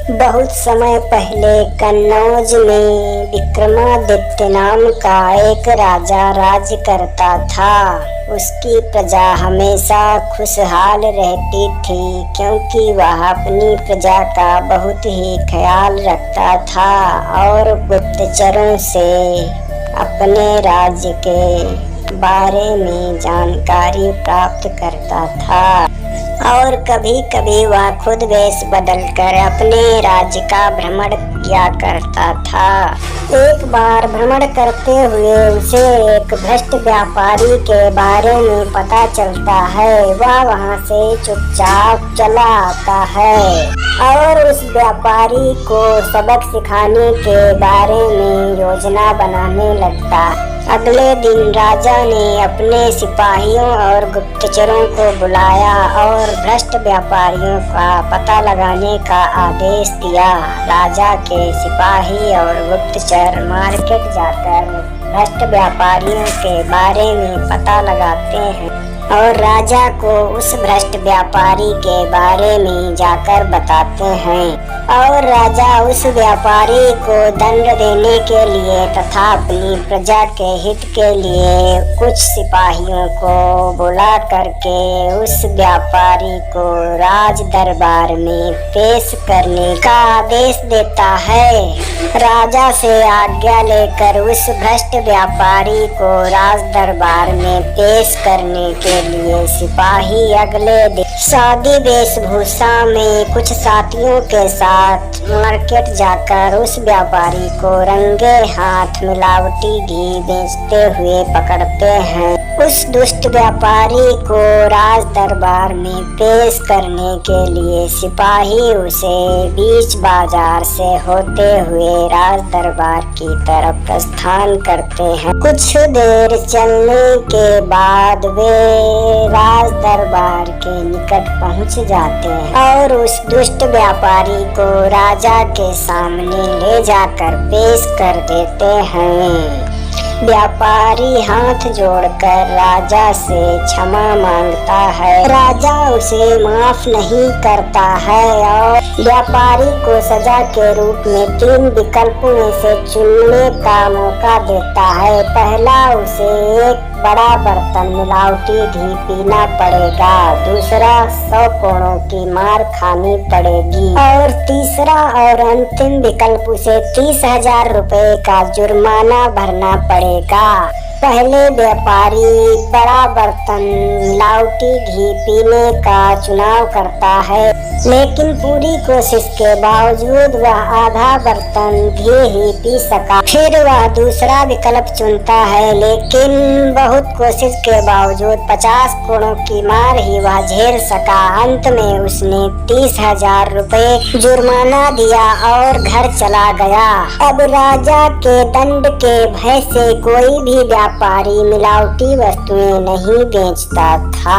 बहुत समय पहले कन्नौज में विक्रमादित्य नाम का एक राजा राज्य करता था। उसकी प्रजा हमेशा खुशहाल रहती थी, क्योंकि वह अपनी प्रजा का बहुत ही ख्याल रखता था और गुप्तचरों से अपने राज्य के बारे में जानकारी प्राप्त करता था। और कभी कभी वह खुद वेश बदलकर अपने राज्य का भ्रमण किया करता था। एक बार भ्रमण करते हुए उसे एक भ्रष्ट व्यापारी के बारे में पता चलता है। वह वहां से चुपचाप चला आता है और उस व्यापारी को सबक सिखाने के बारे में योजना बनाने लगता। अगले दिन राजा ने अपने सिपाहियों और गुप्तचरों को बुलाया और भ्रष्ट व्यापारियों का पता लगाने का आदेश दिया। राजा के सिपाही और गुप्तचर मार्केट जाकर भ्रष्ट व्यापारियों के बारे में पता लगाते हैं और राजा को उस भ्रष्ट व्यापारी के बारे में जाकर बताते हैं। और राजा उस व्यापारी को दंड देने के लिए तथा अपनी प्रजा के हित के लिए कुछ सिपाहियों को बुला करके उस व्यापारी को राज दरबार में पेश करने का आदेश देता है। राजा से आज्ञा लेकर उस भ्रष्ट व्यापारी को राज दरबार में पेश करने के लिए सिपाही अगले दिन सादी वेशभूषा में कुछ साथियों के साथ मार्केट जाकर उस व्यापारी को रंगे हाथ मिलावटी घी बेचते हुए पकड़ते हैं। उस दुष्ट व्यापारी को राज दरबार में पेश करने के लिए सिपाही उसे बीच बाजार से होते हुए राज दरबार की तरफ प्रस्थान करते हैं। कुछ देर चलने के बाद वे राज दरबार के निकट पहुंच जाते हैं और उस दुष्ट व्यापारी को राजा के सामने ले जाकर पेश कर देते हैं। व्यापारी हाथ जोड़कर राजा से क्षमा मांगता है। राजा उसे माफ नहीं करता है और व्यापारी को सजा के रूप में 3 विकल्पों में से चुनने का मौका देता है। पहला, उसे एक बड़ा बर्तन मिलावटी घी पीना पड़ेगा। दूसरा, 100 कोड़ों की मार खानी पड़ेगी और तीसरा और अंतिम विकल्प, उसे 30,000 रुपए का जुर्माना भरना पड़ेगा। पहले व्यापारी बड़ा बर्तन मिलावटी घी पीने का चुनाव करता है, लेकिन पूरी कोशिश के बावजूद वह आधा बर्तन घी ही पी सका। फिर वह दूसरा विकल्प चुनता है, लेकिन बहुत कोशिश के बावजूद 50 कोड़ों की मार ही वह झेल सका। अंत में उसने 30,000 रुपए जुर्माना दिया और घर चला गया। अब राजा के दंड के भय से कोई भी व्यापारी मिलावटी वस्तुएं नहीं बेचता था।